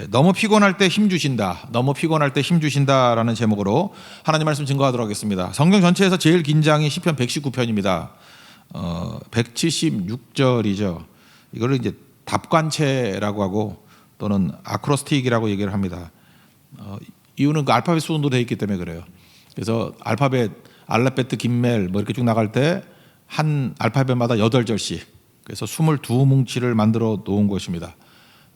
너무 피곤할 때 힘 주신다. 너무 피곤할 때 힘 주신다라는 제목으로 하나님 말씀 증거하도록 하겠습니다. 성경 전체에서 제일 긴 장이 시편 119편입니다. 176절이죠. 이거를 이제 답관체라고 하고 또는 아크로스틱이라고 얘기를 합니다. 이유는 그 알파벳 순으로 되어 있기 때문에 그래요. 그래서 알파벳 알라베트 긴멜 뭐 이렇게 쭉 나갈 때 한 알파벳마다 8절씩 그래서 22뭉치를 만들어 놓은 것입니다.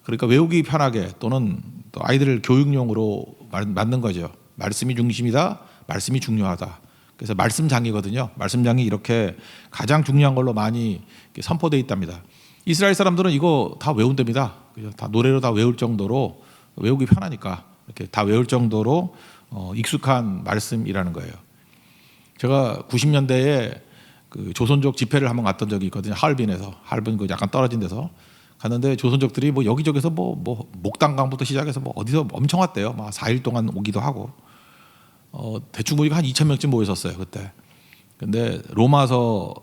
그러니까 외우기 편하게 또는 또 아이들 교육용으로 만든 거죠. 말씀이 중심이다. 말씀이 중요하다. 그래서 말씀장이거든요. 말씀장이 이렇게 가장 중요한 걸로 많이 선포되어 있답니다. 이스라엘 사람들은 이거 다 외운답니다. 다 노래로 다 외울 정도로 외우기 편하니까 이렇게 다 외울 정도로 익숙한 말씀이라는 거예요. 제가 90년대에 그 조선족 집회를 한번 갔던 적이 있거든요. 하얼빈에서 하얼빈 그 약간 떨어진 데서 갔는데 조선족들이 뭐 여기저기서 뭐 목단강부터 시작해서 뭐 어디서 엄청 왔대요. 막 4일 동안 오기도 하고 대충 보니까 한 2,000명쯤 모였었어요 그때. 근데 로마서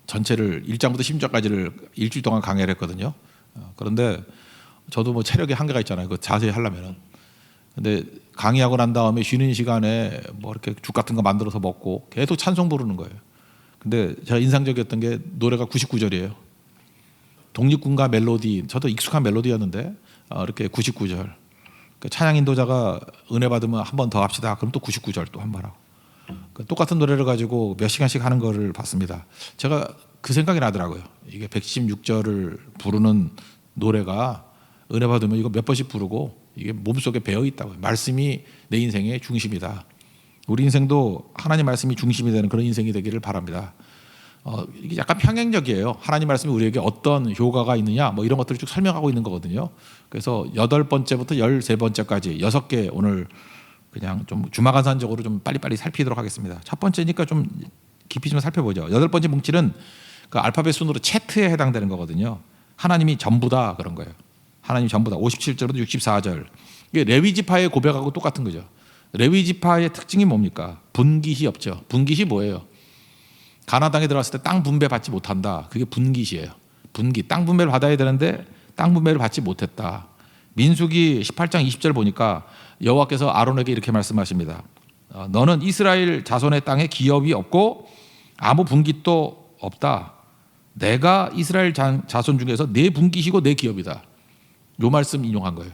전체를 1장부터 10장까지를 일주일 동안 강의를 했거든요. 그런데 저도 뭐 체력에 한계가 있잖아요. 그 자세히 하려면은. 근데 강의하고 난 다음에 쉬는 시간에 뭐 이렇게 죽 같은 거 만들어서 먹고 계속 찬송 부르는 거예요. 근데 제가 인상적이었던 게 노래가 99절이에요. 독립군가 멜로디, 저도 익숙한 멜로디였는데 이렇게 99절. 찬양 인도자가 은혜 받으면 한 번 더 합시다. 그럼 또 99절 또 한 번 하고. 똑같은 노래를 가지고 몇 시간씩 하는 거를 봤습니다. 제가 그 생각이 나더라고요. 이게 116절을 부르는 노래가 은혜 받으면 이거 몇 번씩 부르고 이게 몸속에 배어 있다고요. 말씀이 내 인생의 중심이다. 우리 인생도 하나님 말씀이 중심이 되는 그런 인생이 되기를 바랍니다. 이게 약간 평행적이에요. 하나님 말씀이 우리에게 어떤 효과가 있느냐 뭐 이런 것들을 쭉 설명하고 있는 거거든요. 그래서 8번째부터 13번째까지 6개 오늘 그냥 좀 주마간산적으로 좀 빨리빨리 살피도록 하겠습니다. 첫 번째니까 좀 깊이 좀 살펴보죠. 8번째 뭉치는 그 알파벳 순으로 채트에 해당되는 거거든요. 하나님이 전부다 그런 거예요. 하나님이 전부다. 57절부터 64절. 이게 레위 지파의 고백하고 똑같은 거죠. 레위 지파의 특징이 뭡니까? 분깃이 없죠. 분깃이 뭐예요? 가나안 땅에 들어갔을 때 땅 분배 받지 못한다. 그게 분깃이에요. 분깃. 땅 분배를 받아야 되는데 땅 분배를 받지 못했다. 민수기 18장 20절 보니까 여호와께서 아론에게 이렇게 말씀하십니다. 너는 이스라엘 자손의 땅에 기업이 없고 아무 분깃도 없다. 내가 이스라엘 자손 중에서 내 분깃이고 내 기업이다. 요 말씀 인용한 거예요.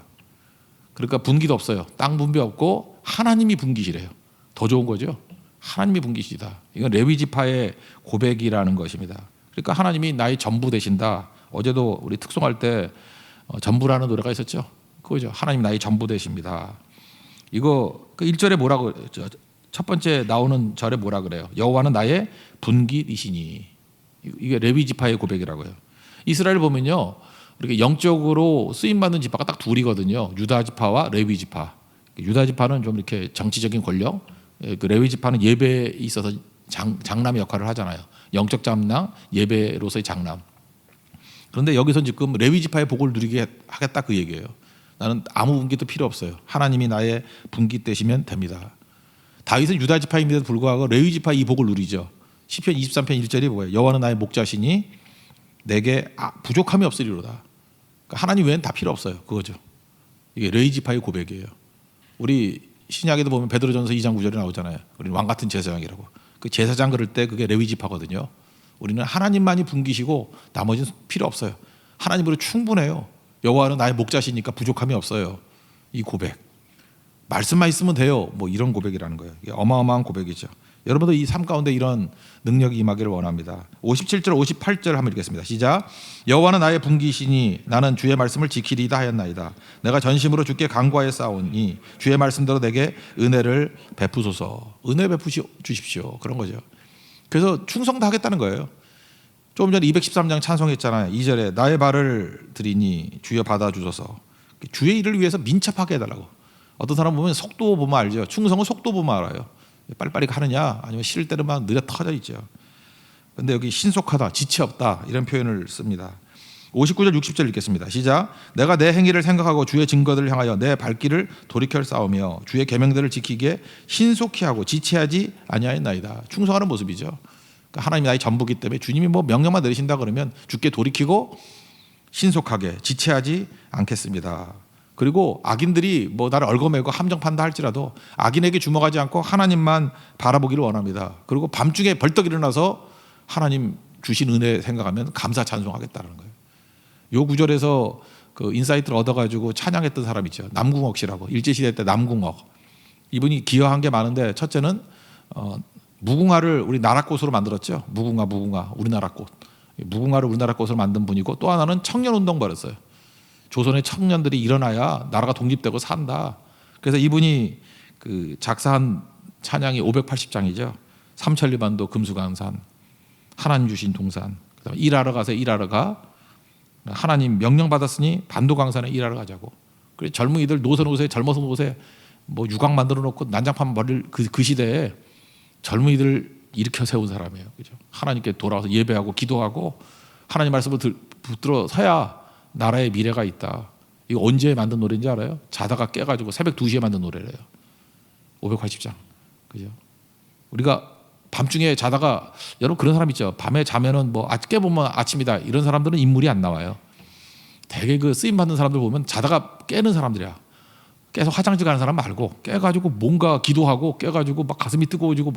그러니까 분깃 없어요. 땅 분배 없고 하나님이 분깃이래요. 더 좋은 거죠. 하나님이 분깃이다. 이건 레위 지파의 고백이라는 것입니다. 그러니까 하나님이 나의 전부 되신다. 어제도 우리 특송할 때 전부라는 노래가 있었죠. 그거죠. 하나님 나의 전부 되십니다. 이거 그 1절에 뭐라고 첫 번째 나오는 절에 뭐라 그래요? 여호와는 나의 분깃이시니. 이게 레위 지파의 고백이라고요. 이스라엘 보면요. 이렇게 영적으로 쓰임 받는 지파가 딱 둘이거든요. 유다 지파와 레위 지파. 유다 지파는 좀 이렇게 정치적인 권력, 그 레위 지파는 예배에 있어서 장남의 역할을 하잖아요. 영적 장남, 예배로서의 장남. 그런데 여기서 지금 레위 지파의 복을 누리게 하겠다 그 얘기예요. 나는 아무 분깃도 필요 없어요. 하나님이 나의 분깃 되시면 됩니다. 다윗은 유다 지파임에도 불구하고 레위 지파 이 복을 누리죠. 시편 23편 1절이 뭐예요? 여호와는 나의 목자시니 내게 부족함이 없으리로다. 그러니까 하나님 외에는 다 필요 없어요. 그거죠. 이게 레위 지파의 고백이에요. 우리 신약에도 보면 베드로전서 2장 9절에 나오잖아요. 우리는 왕 같은 제사장이라고. 그 제사장 그럴 때 그게 레위 지파거든요. 우리는 하나님만이 분깃이고 나머지는 필요 없어요. 하나님으로 충분해요. 여호와는 나의 목자시니까 부족함이 없어요. 이 고백. 말씀만 있으면 돼요. 뭐 이런 고백이라는 거예요. 이게 어마어마한 고백이죠. 여러분도 이 삶 가운데 이런 능력이 임하기를 원합니다. 57절 58절 한번 읽겠습니다. 시작. 여호와는 나의 분깃이니 나는 주의 말씀을 지키리다 하였나이다. 내가 전심으로 주께 간구하였사오니 주의 말씀대로 내게 은혜를 베푸소서. 은혜 주십시오. 그런 거죠. 그래서 충성 다 하겠다는 거예요. 조금 전에 213장 찬송했잖아요. 2절에 나의 발을 들이니 주여 받아주소서. 주의 일을 위해서 민첩하게 해달라고. 어떤 사람 보면 속도 보면 알죠. 충성은 속도 보면 알아요. 빨리빨리 가느냐 아니면 싫을 때는 막 느려 터져 있죠. 그런데 여기 신속하다, 지체 없다 이런 표현을 씁니다. 59절 60절 읽겠습니다. 시작. 내가 내 행위를 생각하고 주의 증거들을 향하여 내 발길을 돌이켜 싸우며 주의 계명들을 지키기에 신속히 하고 지체하지 아니하였나이다. 충성하는 모습이죠. 그러니까 하나님이 나의 전부기 때문에 주님이 뭐 명령만 내리신다 그러면 주께 돌이키고 신속하게 지체하지 않겠습니다. 그리고 악인들이 뭐 나를 얽어매고 함정판다 할지라도 악인에게 주목하지 않고 하나님만 바라보기를 원합니다. 그리고 밤중에 벌떡 일어나서 하나님 주신 은혜 생각하면 감사 찬송하겠다는 거예요. 요 구절에서 그 인사이트를 얻어가지고 찬양했던 사람 있죠. 남궁옥 씨라고. 일제시대 때 남궁옥. 이분이 기여한 게 많은데 첫째는 무궁화를 우리 나라꽃으로 만들었죠. 무궁화 우리나라 꽃. 무궁화를 우리나라 꽃으로 만든 분이고 또 하나는 청년운동 벌였어요. 조선의 청년들이 일어나야 나라가 독립되고 산다. 그래서 이분이 그 작사한 찬양이 580장이죠. 삼천리반도 금수강산, 하나님 주신 동산. 그다음에 일하러 가서 일하러 가. 하나님 명령 받았으니 반도강산에 일하러 가자고. 그래서 젊은이들 노선 옷에 젊어서 옷에 뭐 유광 만들어 놓고 난장판 버릴 그 시대에 젊은이들 일으켜 세운 사람이에요. 그죠? 하나님께 돌아와서 예배하고 기도하고 하나님 말씀을 붙들어 서야 나라의 미래가 있다. 이거 언제 만든 노래인지 알아요? 자다가 깨가지고 새벽 2시에 만든 노래래요. 580장. 그죠? 우리가 밤중에 자다가 여러분 그런 사람 있죠. 밤에 자면은 뭐 깨보면 아침이다. 이런 사람들은 인물이 안 나와요. 되게 그 쓰임 받는 사람들 보면 자다가 깨는 사람들이야. 깨서 화장실 가는 사람 말고 깨가지고 뭔가 기도하고 깨가지고 막 가슴이 뜨거워지고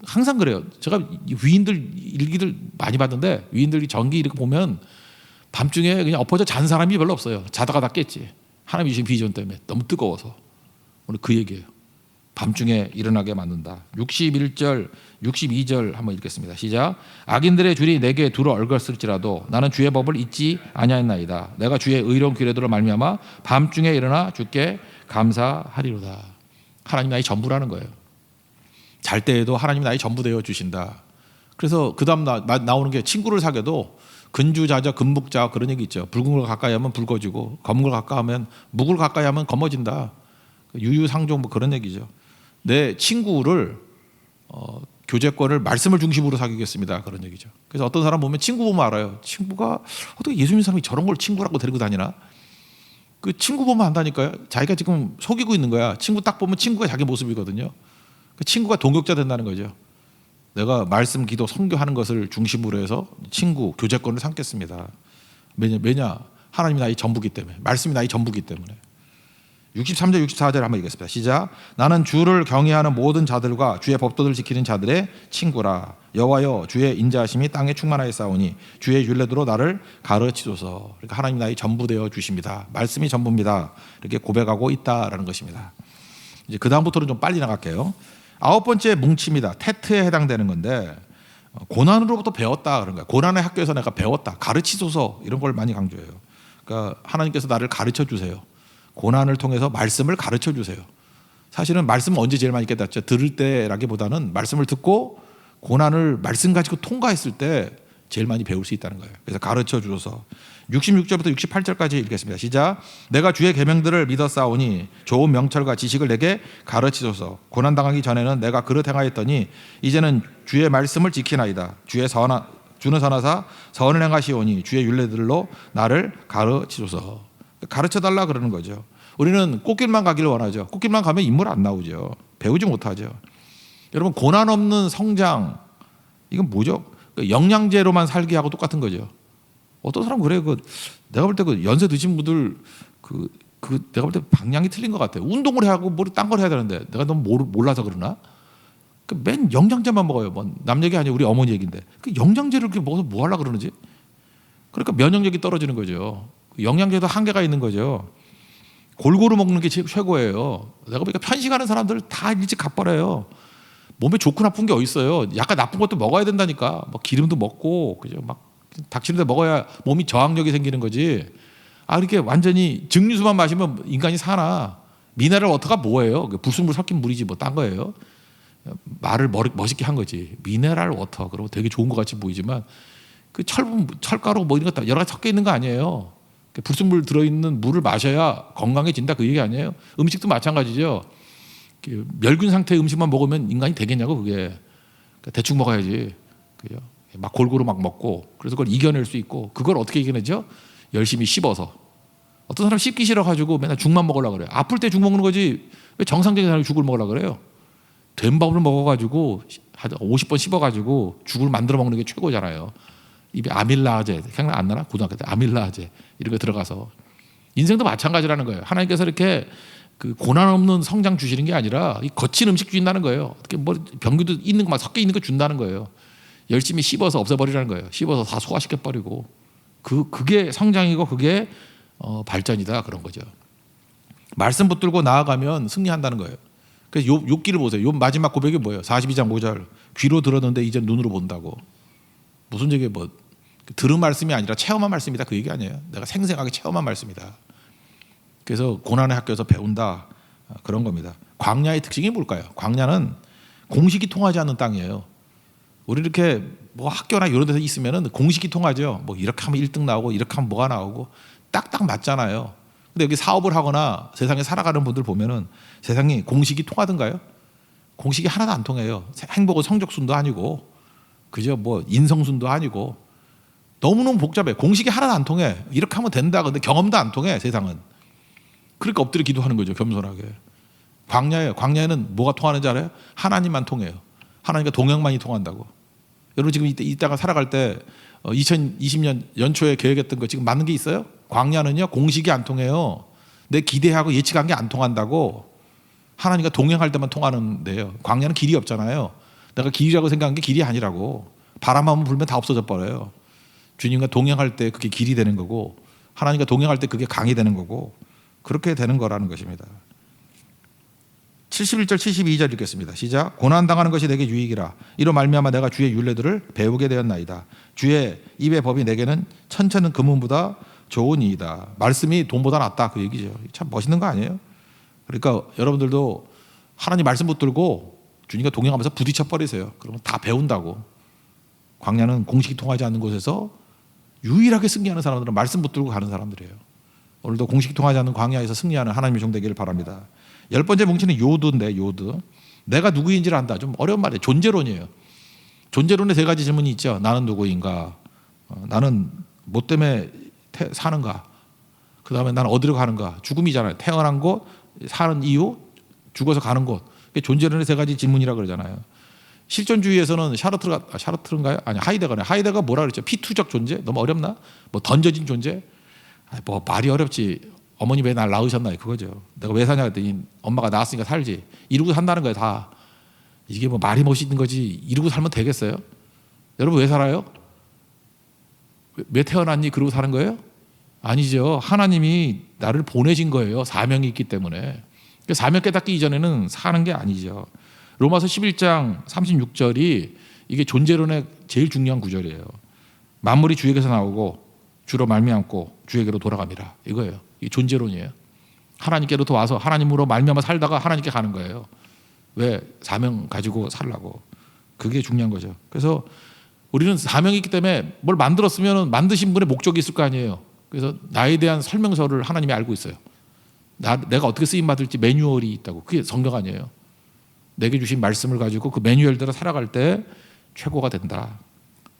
항상 그래요. 제가 위인들 일기들 많이 봤는데 위인들 전기 이렇게 보면 밤중에 그냥 엎어져 잔 사람이 별로 없어요. 자다가 다 깼지. 하나님이 주신 비전 때문에 너무 뜨거워서. 오늘 그 얘기예요. 밤중에 일어나게 만든다. 61절, 62절 한번 읽겠습니다. 시작. 악인들의 줄이 내게 두루 얽었을지라도 나는 주의 법을 잊지 아니하였나이다. 내가 주의 의로운 규례들을 말미암아 밤중에 일어나 주께 감사하리로다. 하나님 나의 전부라는 거예요. 잘 때에도 하나님 나의 전부 되어 주신다. 그래서 그 다음 나오는 게 친구를 사귀어도 근주자적 금묵자 그런 얘기 있죠. 붉은 걸 가까이 하면 붉어지고 검은 걸 가까이 하면 묵을 가까이 하면 검어진다. 유유상종 뭐 그런 얘기죠. 내 친구를 교제권을 말씀을 중심으로 사귀겠습니다. 그런 얘기죠. 그래서 어떤 사람 보면 친구 보면 알아요. 친구가 어떻게 예수님 사람이 저런 걸 친구라고 데리고 다니나? 그 친구 보면 안다니까요. 자기가 지금 속이고 있는 거야. 친구 딱 보면 친구가 자기 모습이거든요. 그 친구가 동역자 된다는 거죠. 내가 말씀, 기도, 선교하는 것을 중심으로 해서 친구, 교제권을 삼겠습니다. 왜냐? 하나님이 나의 전부기 때문에. 말씀이 나의 전부기 때문에. 63절, 64절 한번 읽겠습니다. 시작. 나는 주를 경외하는 모든 자들과 주의 법도를 지키는 자들의 친구라. 여호와여 주의 인자하심이 땅에 충만하였사오니 주의 율례대로 나를 가르치소서. 그러니까 하나님 나의 전부 되어 주십니다. 말씀이 전부입니다. 이렇게 고백하고 있다라는 것입니다. 이제 그 다음부터는 좀 빨리 나갈게요. 9번째 뭉침이다. 테트에 해당되는 건데 고난으로부터 배웠다 그런 거야. 고난의 학교에서 내가 배웠다. 가르치소서 이런 걸 많이 강조해요. 그러니까 하나님께서 나를 가르쳐 주세요. 고난을 통해서 말씀을 가르쳐 주세요. 사실은 말씀은 언제 제일 많이 깨닫죠? 들을 때라기보다는 말씀을 듣고 고난을 말씀 가지고 통과했을 때 제일 많이 배울 수 있다는 거예요. 그래서 가르쳐 주셔서 66절부터 68절까지 읽겠습니다. 시작. 내가 주의 계명들을 믿었사오니 좋은 명철과 지식을 내게 가르치소서. 고난 당하기 전에는 내가 그릇 행하였더니 이제는 주의 말씀을 지키나이다. 주는 선하사 선을 행하시오니 주의 율례들로 나를 가르치소서. 가르쳐달라 그러는 거죠. 우리는 꽃길만 가기를 원하죠. 꽃길만 가면 인물 안 나오죠. 배우지 못하죠. 여러분 고난 없는 성장 이건 뭐죠? 영양제로만 살기 하고 똑같은 거죠. 어떤 사람 그래요. 내가 볼 때 그 연세 드신 분들 내가 볼 때 방향이 틀린 것 같아요. 운동을 해야 하고 뭘 딴 걸 해야 되는데 내가 너무 몰라서 그러나? 맨 영양제만 먹어요. 뭐 남 얘기 아니에요. 우리 어머니 얘기인데 그 영양제를 그렇게 먹어서 뭐 하려고 그러는지? 그러니까 면역력이 떨어지는 거죠. 영양제도 한계가 있는 거죠. 골고루 먹는 게 최고예요. 내가 보니까 편식하는 사람들 다 일찍 갚아래요. 몸에 좋고 나쁜 게 어디 있어요? 약간 나쁜 것도 먹어야 된다니까. 뭐 기름도 먹고 그죠? 막 닥치는데 먹어야 몸이 저항력이 생기는 거지. 이렇게 완전히 증류수만 마시면 인간이 사나? 미네랄 워터가 뭐예요? 불순물 섞인 물이지 뭐 딴 거예요. 말을 멋있게 한 거지. 미네랄 워터. 그러고 되게 좋은 것 같이 보이지만 그 철가루 뭐 이런 거 여러 가지 섞여 있는 거 아니에요. 불순물 들어있는 물을 마셔야 건강해진다 그 얘기 아니에요. 음식도 마찬가지죠. 멸균 상태의 음식만 먹으면 인간이 되겠냐고 그게. 그러니까 대충 먹어야지. 그죠? 막 골고루 막 먹고 그래서 그걸 이겨낼 수 있고 그걸 어떻게 이겨내죠? 열심히 씹어서. 어떤 사람 씹기 싫어가지고 맨날 죽만 먹으려고 그래요. 아플 때 죽 먹는 거지 왜 정상적인 사람이 죽을 먹으려고 그래요? 된 밥을 먹어가지고 50번 씹어가지고 죽을 만들어 먹는 게 최고잖아요. 입에 아밀라제 생각 안 나나? 고등학교 때 아밀라제 이런 거 들어가서 인생도 마찬가지라는 거예요. 하나님께서 이렇게 그 고난 없는 성장 주시는 게 아니라 이 거친 음식 주신다는 거예요. 어떻게 뭐 병기도 있는 거 막 섞여 있는 거 준다는 거예요. 열심히 씹어서 없애버리라는 거예요. 씹어서 다 소화시켜 버리고 그게 성장이고 그게 발전이다 그런 거죠. 말씀 붙들고 나아가면 승리한다는 거예요. 그래서 욥기를 보세요. 욥 마지막 고백이 뭐예요? 42장 5절 귀로 들었는데 이제 눈으로 본다고. 무슨 얘기 뭐 들은 말씀이 아니라 체험한 말씀이다 그 얘기 아니에요. 내가 생생하게 체험한 말씀이다. 그래서 고난의 학교에서 배운다 그런 겁니다. 광야의 특징이 뭘까요? 광야는 공식이 통하지 않는 땅이에요. 우리 이렇게 뭐 학교나 이런 데서 있으면은 공식이 통하죠. 뭐 이렇게 하면 1등 나오고 이렇게 하면 뭐가 나오고 딱딱 맞잖아요. 근데 여기 사업을 하거나 세상에 살아가는 분들 보면은 세상이 공식이 통하던가요? 공식이 하나도 안 통해요. 행복은 성적순도 아니고 그죠? 뭐 인성순도 아니고 너무너무 복잡해. 공식이 하나도 안 통해. 이렇게 하면 된다. 근데 경험도 안 통해 세상은. 그러니까 엎드려 기도하는 거죠. 겸손하게. 광야예요. 광야에는 뭐가 통하는지 알아요? 하나님만 통해요. 하나님과 동행만이 통한다고. 여러분 지금 이따가 살아갈 때 2020년 연초에 계획했던 거 지금 맞는 게 있어요? 광야는요 공식이 안 통해요. 내 기대하고 예측한 게 안 통한다고. 하나님과 동행할 때만 통하는데요. 광야는 길이 없잖아요. 내가 길이라고 생각한 게 길이 아니라고. 바람 한번 불면 다 없어져 버려요. 주님과 동행할 때 그게 길이 되는 거고 하나님과 동행할 때 그게 강이 되는 거고 그렇게 되는 거라는 것입니다. 71절 72절 읽겠습니다. 시작. 고난당하는 것이 내게 유익이라. 이로 말미암아 내가 주의 율례들을 배우게 되었나이다. 주의 입의 법이 내게는 천천은 금은보다 좋은 이이다. 말씀이 돈보다 낫다 그 얘기죠. 참 멋있는 거 아니에요? 그러니까 여러분들도 하나님 말씀 붙들고 주님과 동행하면서 부딪혀 버리세요. 그러면 다 배운다고. 광야는 공식이 통하지 않는 곳에서 유일하게 승리하는 사람들은 말씀 붙들고 가는 사람들이에요. 오늘도 공식이 통하지 않는 광야에서 승리하는 하나님의 종 되기를 바랍니다. 10번째 뭉치는 요드인데 요드. 내가 누구인지를 안다. 좀 어려운 말이에요. 존재론이에요. 존재론의 세 가지 질문이 있죠. 나는 누구인가? 나는 뭐 때문에 사는가? 그 다음에 나는 어디로 가는가? 죽음이잖아요. 태어난 곳, 사는 이유, 죽어서 가는 곳. 존재론의 세 가지 질문이라고 그러잖아요. 실존주의에서는 샤르트르인가요? 아니 하이데거네. 하이데거 뭐라 그랬죠? 피투적 존재? 너무 어렵나? 뭐 던져진 존재? 뭐 말이 어렵지. 어머니 왜 날 낳으셨나 그거죠. 내가 왜 사냐 그랬더니 엄마가 낳았으니까 살지. 이러고 산다는 거예요 다. 이게 뭐 말이 멋있는 거지. 이러고 살면 되겠어요? 여러분 왜 살아요? 왜 태어났니? 그러고 사는 거예요? 아니죠. 하나님이 나를 보내신 거예요. 사명이 있기 때문에. 사명 깨닫기 이전에는 사는 게 아니죠. 로마서 11장 36절이 이게 존재론의 제일 중요한 구절이에요. 만물이 주에게서 나오고 주로 말미암고 주에게로 돌아갑니다. 이거예요. 이 존재론이에요. 하나님께로부터 와서 하나님으로 말미암아 살다가 하나님께 가는 거예요. 왜? 사명 가지고 살라고. 그게 중요한 거죠. 그래서 우리는 사명이 있기 때문에 뭘 만들었으면 만드신 분의 목적이 있을 거 아니에요. 그래서 나에 대한 설명서를 하나님이 알고 있어요. 내가 어떻게 쓰임받을지 매뉴얼이 있다고. 그게 성경 아니에요. 내게 주신 말씀을 가지고 그 매뉴얼대로 살아갈 때 최고가 된다.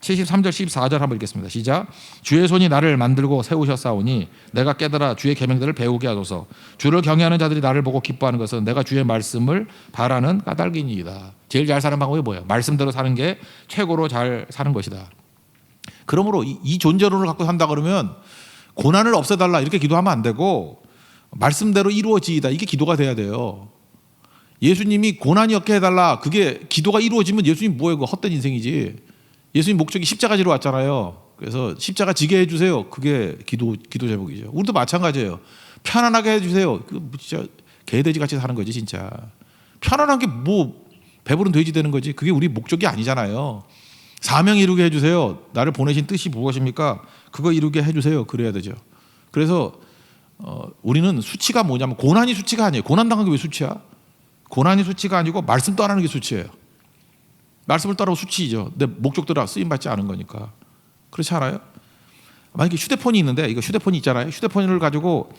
73절 14절 한번 읽겠습니다. 시작. 주의 손이 나를 만들고 세우셨사오니 내가 깨달아 주의 계명들을 배우게 하소서. 주를 경외하는 자들이 나를 보고 기뻐하는 것은 내가 주의 말씀을 바라는 까닭이니이다. 제일 잘 사는 방법이 뭐예요? 말씀대로 사는 게 최고로 잘 사는 것이다. 그러므로 이 존재론을 갖고 산다 그러면 고난을 없애달라 이렇게 기도하면 안 되고 말씀대로 이루어지이다 이게 기도가 돼야 돼요. 예수님이 고난이 없게 해달라 그게 기도가 이루어지면 예수님 뭐예요? 그 헛된 인생이지. 예수님 목적이 십자가 지러 왔잖아요. 그래서 십자가 지게 해주세요. 그게 기도 제목이죠. 우리도 마찬가지예요. 편안하게 해주세요. 그 진짜 개돼지 같이 사는 거지 진짜. 편안한 게 뭐 배부른 돼지 되는 거지. 그게 우리 목적이 아니잖아요. 사명 이루게 해주세요. 나를 보내신 뜻이 무엇입니까? 그거 이루게 해주세요. 그래야 되죠. 그래서 우리는 수치가 뭐냐면 고난이 수치가 아니에요. 고난 당한 게 왜 수치야? 고난이 수치가 아니고 말씀 따르는 게 수치예요. 말씀을 따르고 수치이죠. 내 목적대로 쓰임받지 않은 거니까. 그렇지 않아요? 만약에 휴대폰이 있는데 이거 휴대폰이 있잖아요. 휴대폰을 가지고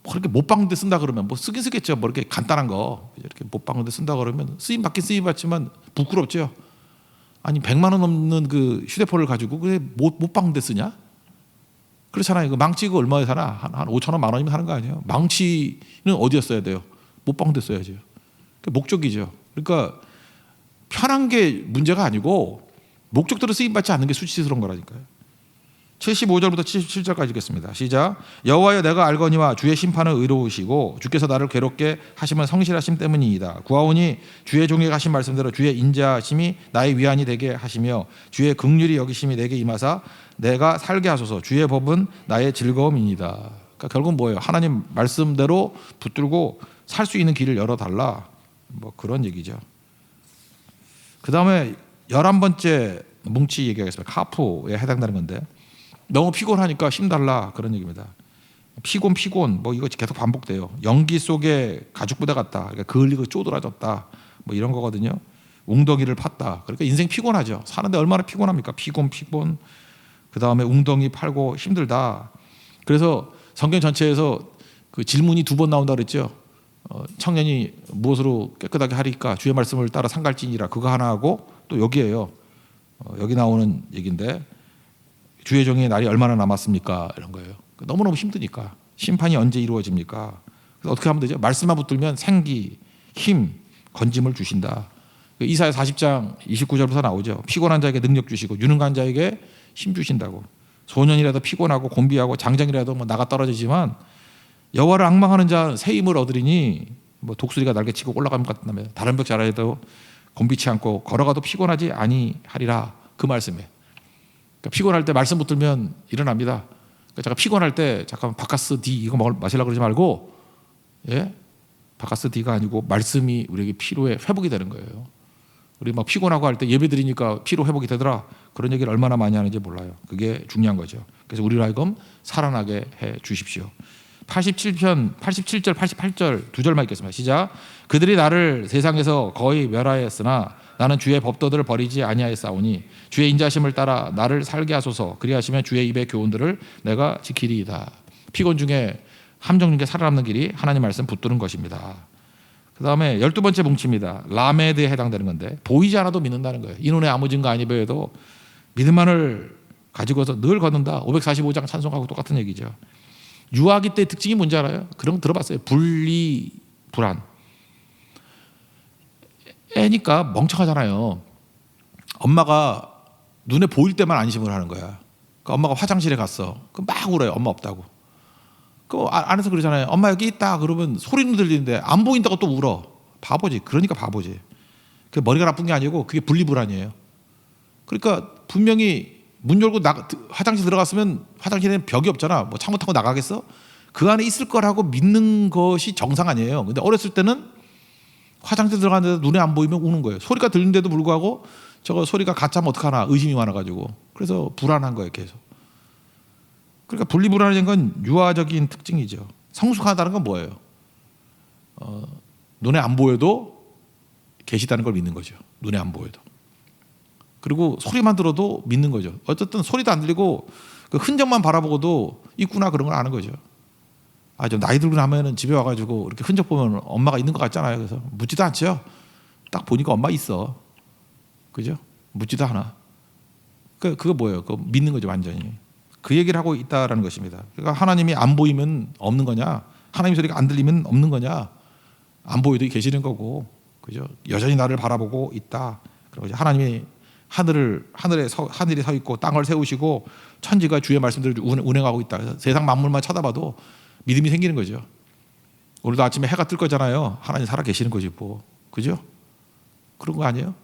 뭐 그렇게 못 박는 데 쓴다 그러면 뭐 쓰긴 쓰겠죠. 뭐 이렇게 간단한 거 이렇게 못 박는 데 쓴다 그러면 쓰임받긴 쓰임받지만 부끄럽죠. 아니 100만 원 넘는 그 휴대폰을 가지고 그게 못 박는 데 쓰냐? 그렇잖아요. 그 망치 이거 얼마에 사나? 한 5천 원, 만 원이면 사는 거 아니에요? 망치는 어디에 써야 돼요? 못 박는 데 써야죠. 그 목적이죠. 그러니까 편한 게 문제가 아니고 목적대로 쓰임받지 않는 게 수치스러운 거라니까요. 75절부터 77절까지 읽겠습니다. 시작. 여호와여 내가 알거니와 주의 심판은 의로우시고 주께서 나를 괴롭게 하시면 성실하심 때문이이다. 구하오니 주의 종에게 하신 말씀대로 주의 인자하심이 나의 위안이 되게 하시며 주의 긍휼이 여기심이 내게 임하사 내가 살게 하소서. 주의 법은 나의 즐거움이니이다. 그러니까 결국 뭐예요? 하나님 말씀대로 붙들고 살 수 있는 길을 열어달라. 뭐 그런 얘기죠. 그 다음에 11번째 뭉치 얘기하겠습니다. 카푸에 해당되는 건데 너무 피곤하니까 힘달라 그런 얘기입니다. 피곤 뭐 이거 계속 반복돼요. 연기 속에 가죽부대 같다. 그러니까 그을리고 쪼들어졌다. 뭐 이런 거거든요. 웅덩이를 팠다. 그러니까 인생 피곤하죠. 사는데 얼마나 피곤합니까? 피곤. 그 다음에 웅덩이 팔고 힘들다. 그래서 성경 전체에서 그 질문이 2번 나온다 그랬죠. 청년이 무엇으로 깨끗하게 하리까? 주의 말씀을 따라 상갈지니라. 그거 하나 하고 또 여기에요. 여기 나오는 얘기인데 주의 종의 날이 얼마나 남았습니까? 이런 거예요. 너무너무 힘드니까 심판이 언제 이루어집니까? 그래서 어떻게 하면 되죠? 말씀만 붙들면 생기, 힘, 건짐을 주신다. 이사야 40장 29절부터 나오죠. 피곤한 자에게 능력 주시고 유능한 자에게 힘 주신다고. 소년이라도 피곤하고 곤비하고 장장이라도 뭐 나가 떨어지지만 여호와를 앙망하는 자 새 힘을 얻으리니 뭐 독수리가 날개 치고 올라가는 것 같다며 다른 벽 자라에도 곤비치 않고 걸어가도 피곤하지 아니하리라. 그 말씀에. 그러니까 피곤할 때 말씀 붙들면 일어납니다. 그러니까 제가 피곤할 때 잠깐 바카스 D 이거 마시려고 그러지 말고 예? 바카스 D가 아니고 말씀이 우리에게 피로에 회복이 되는 거예요. 우리 막 피곤하고 할 때 예배 드리니까 피로 회복이 되더라. 그런 얘기를 얼마나 많이 하는지 몰라요. 그게 중요한 거죠. 그래서 우리로 하여금 살아나게 해 주십시오. 87편 87절 88절 2절만 읽겠습니다. 시작. 그들이 나를 세상에서 거의 멸하였으나 나는 주의 법도들을 버리지 아니하였사오니 주의 인자심을 따라 나를 살게 하소서. 그리하시면 주의 입의 교훈들을 내가 지키리이다. 피곤 중에 함정 중에 살아남는 길이 하나님 말씀 붙드는 것입니다. 그 다음에 12번째 뭉치입니다. 라메드에 해당되는 건데 보이지 않아도 믿는다는 거예요. 이 눈에 아무 증거 아니 보여도 믿음만을 가지고서 늘 걷는다. 545장 찬송하고 똑같은 얘기죠. 유아기 때 특징이 뭔지 알아요? 그런 거 들어봤어요. 분리 불안. 애니까 멍청하잖아요. 엄마가 눈에 보일 때만 안심을 하는 거야. 그러니까 엄마가 화장실에 갔어. 그럼 막 울어요. 엄마 없다고. 그 안에서 그러잖아요. 엄마 여기 있다. 그러면 소리는 들리는데 안 보인다고 또 울어. 바보지. 그러니까 바보지. 그 머리가 나쁜 게 아니고 그게 분리불안이에요. 그러니까 분명히 문 열고 화장실 들어갔으면 화장실에는 벽이 없잖아. 뭐 창문 타고 나가겠어? 그 안에 있을 거라고 믿는 것이 정상 아니에요. 근데 어렸을 때는 화장실 들어갔는데 눈에 안 보이면 우는 거예요. 소리가 들리는데도 불구하고 저거 소리가 가짜면 어떡하나 의심이 많아가지고. 그래서 불안한 거예요, 계속. 그러니까 분리불안한 건 유아적인 특징이죠. 성숙하다는 건 뭐예요? 눈에 안 보여도 계시다는 걸 믿는 거죠. 눈에 안 보여도. 그리고 소리만 들어도 믿는 거죠. 어쨌든 소리도 안 들리고 그 흔적만 바라보고도 있구나 그런 걸 아는 거죠. 좀 나이 들고 나면은 집에 와가지고 이렇게 흔적 보면 엄마가 있는 것 같잖아요. 그래서 묻지도 않죠. 딱 보니까 엄마 있어. 그죠? 묻지도 않아. 그거 뭐예요? 그거 믿는 거죠, 완전히. 그 얘기를 하고 있다라는 것입니다. 그러니까 하나님이 안 보이면 없는 거냐? 하나님 소리가 안 들리면 없는 거냐? 안 보여도 계시는 거고, 그죠? 여전히 나를 바라보고 있다. 그리고 하나님이 하늘에 서 있고 땅을 세우시고 천지가 주의 말씀대로 운행하고 있다. 그래서 세상 만물만 쳐다봐도 믿음이 생기는 거죠. 오늘도 아침에 해가 뜰 거잖아요. 하나님 살아 계시는 거지 뭐, 그죠? 그런 거 아니에요?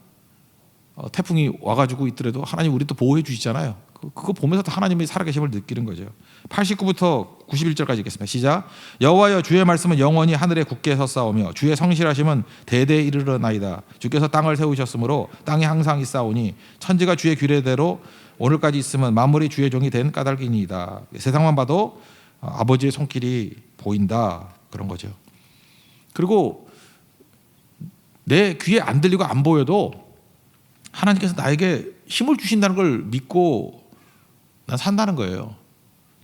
태풍이 와가지고 있더라도 하나님 우리 또 보호해 주시잖아요. 그거 보면서 하나님이 살아계심을 느끼는 거죠. 89부터 91절까지 읽겠습니다. 시작. 여호와여 주의 말씀은 영원히 하늘에 굳게 섰사오며 주의 성실하심은 대대에 이르러나이다. 주께서 땅을 세우셨으므로 땅이 항상 있사오니 천지가 주의 규례대로 오늘까지 있으면 만물이 주의 종이 된 까닭이니이다. 세상만 봐도 아버지의 손길이 보인다. 그런 거죠. 그리고 내 귀에 안 들리고 안 보여도 하나님께서 나에게 힘을 주신다는 걸 믿고 난 산다는 거예요.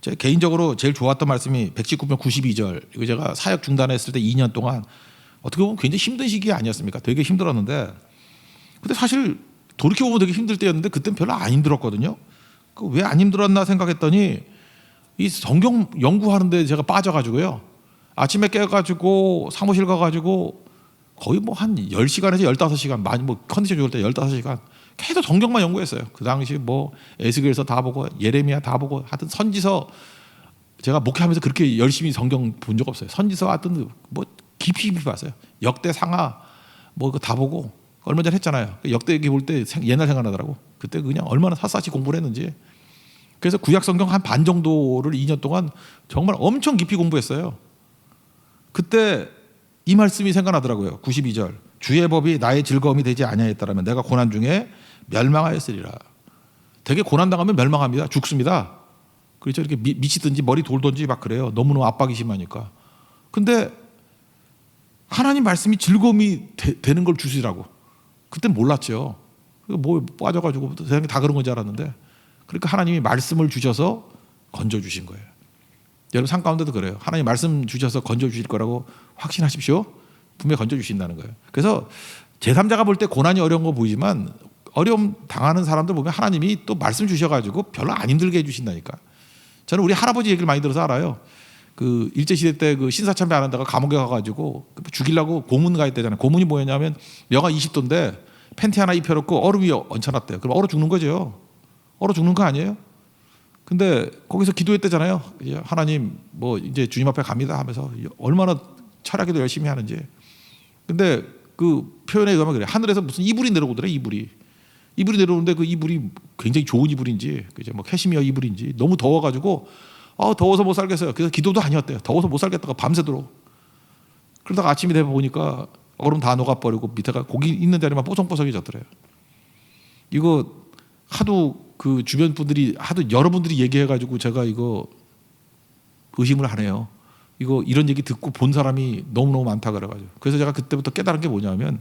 제가 개인적으로 제일 좋았던 말씀이 119편 92절. 이거 제가 사역 중단했을 때 2년 동안 어떻게 보면 굉장히 힘든 시기 아니었습니까? 되게 힘들었는데 근데 사실 돌이켜보면 되게 힘들 때였는데 그때는 별로 안 힘들었거든요. 왜 안 힘들었나 생각했더니 이 성경 연구하는데 제가 빠져가지고요. 아침에 깨가지고 사무실 가가지고 거의 뭐 한 10시간에서 15시간 많이 뭐 컨디션 좋을 때 15시간 계속 성경만 연구했어요. 그 당시 뭐 에스겔서 다 보고 예레미야 다 보고 하여튼 선지서 제가 목회하면서 그렇게 열심히 성경 본 적 없어요. 선지서 하여튼 뭐 깊이 봤어요. 역대 상하 뭐 그거 다 보고 얼마 전에 했잖아요. 역대기 볼 때 옛날 생각나더라고. 그때 그냥 얼마나 샅샅이 공부를 했는지. 그래서 구약 성경 한 반 정도를 2년 동안 정말 엄청 깊이 공부했어요. 그때 이 말씀이 생각나더라고요. 92절. 주의 법이 나의 즐거움이 되지 아니하였다라면 내가 고난 중에 멸망하였으리라. 되게 고난 당하면 멸망합니다. 죽습니다. 그렇죠. 이렇게 미치든지 머리 돌든지 막 그래요. 너무너무 압박이 심하니까. 근데 하나님 말씀이 즐거움이 되는 걸 주시라고. 그땐 몰랐죠. 뭐 빠져가지고 세상에 다 그런 건지 알았는데, 그러니까 하나님이 말씀을 주셔서 건져주신 거예요. 여러분 삶 가운데도 그래요. 하나님 말씀 주셔서 건져주실 거라고 확신하십시오. 분명히 건져주신다는 거예요. 그래서 제3자가 볼 때 고난이 어려운 거 보이지만 어려움 당하는 사람들 보면 하나님이 또 말씀 주셔가지고 별로 안 힘들게 해주신다니까. 저는 우리 할아버지 얘기를 많이 들어서 알아요. 그 일제시대 때 그 신사참배 안 한다가 감옥에 가가지고 죽이려고 고문 가했대잖아요. 고문이 뭐였냐면 영하 20도인데 팬티 하나 입혀놓고 얼음 위에 얹혀놨대요. 그럼 얼어 죽는 거죠. 얼어 죽는 거 아니에요? 근데 거기서 기도했대잖아요. 하나님 뭐 이제 주님 앞에 갑니다 하면서 얼마나 철학기도 열심히 하는지. 근데 그 표현에 의하면 그래. 하늘에서 무슨 이불이 내려오더래. 이불이 내려오는데 그 이불이 굉장히 좋은 이불인지 그죠? 뭐 캐시미어 이불인지 너무 더워가지고 더워서 못 살겠어요. 그래서 기도도 아니었대요. 더워서 못 살겠다가 밤새도록. 그러다가 아침이 되면 보니까 얼음 다 녹아버리고 밑에가 고기 있는 자리만 뽀송뽀송해졌더래요. 이거 하도 그 주변 분들이 하도 여러분들이 얘기해가지고 제가 이거 의심을 하네요. 이거 이런 얘기 듣고 본 사람이 너무너무 많다 그래가지고. 그래서 제가 그때부터 깨달은 게 뭐냐면,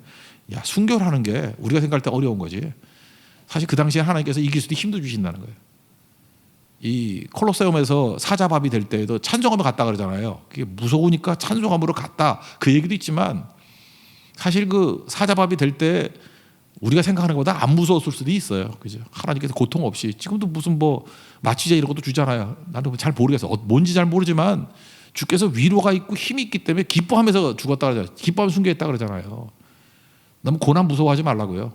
야, 순교라는 게 우리가 생각할 때 어려운 거지. 사실 그 당시에 하나님께서 이길 수도 힘도 주신다는 거예요. 이 콜로세움에서 사자밥이 될 때에도 찬송하며 갔다 그러잖아요. 그게 무서우니까 찬송함으로 갔다 그 얘기도 있지만, 사실 그 사자밥이 될 때 우리가 생각하는 것보다 안 무서웠을 수도 있어요. 그죠? 하나님께서 고통 없이 지금도 무슨 뭐 마취제 이런 것도 주잖아요. 나도 잘 모르겠어. 뭔지 잘 모르지만 주께서 위로가 있고 힘이 있기 때문에 기뻐하면서 죽었다 그러잖아요. 기뻐하면서 순교했다 그러잖아요. 너무 고난 무서워하지 말라고요.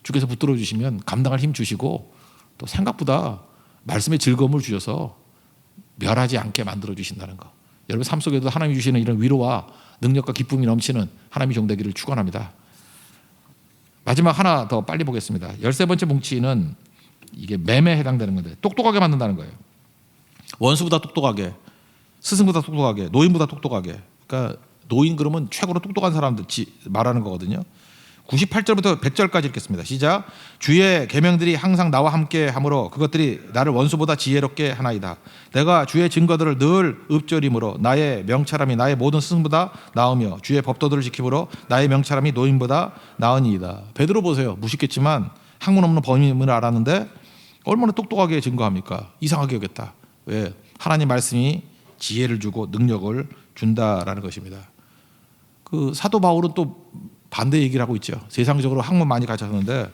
주께서 붙들어 주시면 감당할 힘 주시고 또 생각보다 말씀의 즐거움을 주셔서 멸하지 않게 만들어 주신다는 거. 여러분 삶 속에도 하나님이 주시는 이런 위로와 능력과 기쁨이 넘치는 하나님의 종 되기를 축원합니다. 마지막 하나 더 빨리 보겠습니다. 13번째 뭉치는 이게 매매에 해당되는 건데 똑똑하게 만든다는 거예요. 원수보다 똑똑하게, 스승보다 똑똑하게, 노인보다 똑똑하게. 그러니까 노인 그러면 최고로 똑똑한 사람들 말하는 거거든요. 98절부터 100절까지 읽겠습니다. 시작. 주의 계명들이 항상 나와 함께 하므로 그것들이 나를 원수보다 지혜롭게 하나이다. 내가 주의 증거들을 늘 읊조림으로 나의 명철함이 나의 모든 스승보다 나으며 주의 법도들을 지킴으로 나의 명철함이 노인보다 나으니이다. 베드로 보세요. 무식했지만 학문 없는 범인을 알았는데 얼마나 똑똑하게 증거합니까? 이상하게 여겼다. 왜? 하나님 말씀이 지혜를 주고 능력을 준다라는 것입니다. 그 사도 바울은 또 반대 얘기를 하고 있죠. 세상적으로 학문 많이 가졌는데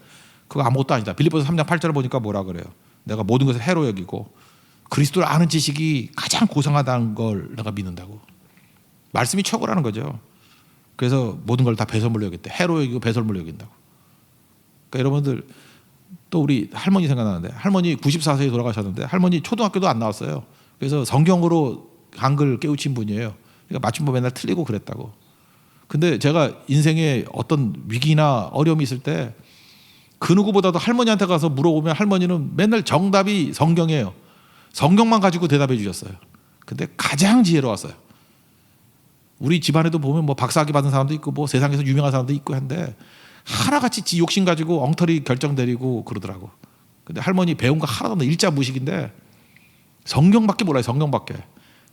그거 아무것도 아니다. 빌립보서 3장 8절을 보니까 뭐라 그래요? 내가 모든 것을 해로 여기고 그리스도를 아는 지식이 가장 고상하다는 걸 내가 믿는다고. 말씀이 최고라는 거죠. 그래서 모든 걸 다 배설물로 여겼대. 해로 여기고 배설물로 여긴다고. 그러니까 여러분들 또 우리 할머니 생각나는데, 할머니 94세에 돌아가셨는데 할머니 초등학교도 안 나왔어요. 그래서 성경으로 한글 깨우친 분이에요. 그러니까 맞춤법 맨날 틀리고 그랬다고. 근데 제가 인생에 어떤 위기나 어려움이 있을 때 그 누구보다도 할머니한테 가서 물어보면 할머니는 맨날 정답이 성경이에요. 성경만 가지고 대답해 주셨어요. 근데 가장 지혜로웠어요. 우리 집안에도 보면 뭐 박사학위 받은 사람도 있고 뭐 세상에서 유명한 사람도 있고 한데 하나같이 지 욕심 가지고 엉터리 결정 내리고 그러더라고. 근데 할머니 배운 거 하나도 없는 일자 무식인데 성경밖에 몰라요. 성경밖에.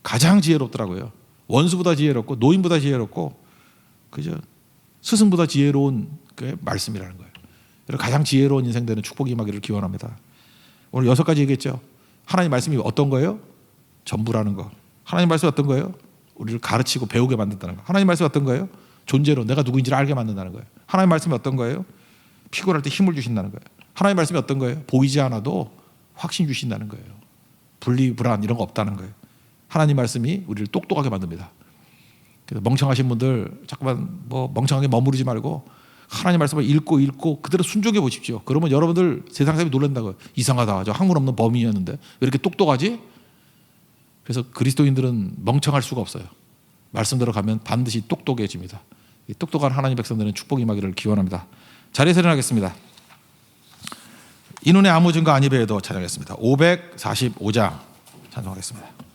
가장 지혜롭더라고요. 원수보다 지혜롭고 노인보다 지혜롭고 그죠? 스승보다 지혜로운 그 말씀이라는 거예요. 가장 지혜로운 인생 되는 축복이 임하기를 기원합니다. 오늘 6가지 얘기했죠. 하나님 말씀이 어떤 거예요? 전부라는 거. 하나님 말씀이 어떤 거예요? 우리를 가르치고 배우게 만든다는 거. 하나님 말씀이 어떤 거예요? 존재로 내가 누구인지를 알게 만든다는 거예요. 하나님 말씀이 어떤 거예요? 피곤할 때 힘을 주신다는 거예요. 하나님 말씀이 어떤 거예요? 보이지 않아도 확신 주신다는 거예요. 분리 불안 이런 거 없다는 거예요. 하나님 말씀이 우리를 똑똑하게 만듭니다. 그래서 멍청하신 분들 자꾸만 뭐 멍청하게 머무르지 말고 하나님 말씀을 읽고 그대로 순종해 보십시오. 그러면 여러분들 세상 사람이 놀란다고요. 이상하다. 저 학문 없는 범인이었는데 왜 이렇게 똑똑하지? 그래서 그리스도인들은 멍청할 수가 없어요. 말씀대로 가면 반드시 똑똑해집니다. 이 똑똑한 하나님 백성들은 축복 임하기를 기원합니다. 자리에서 일어나겠습니다. 이눈의 아무 증거 아니 배에도 찬양하겠습니다. 545장 찬송하겠습니다.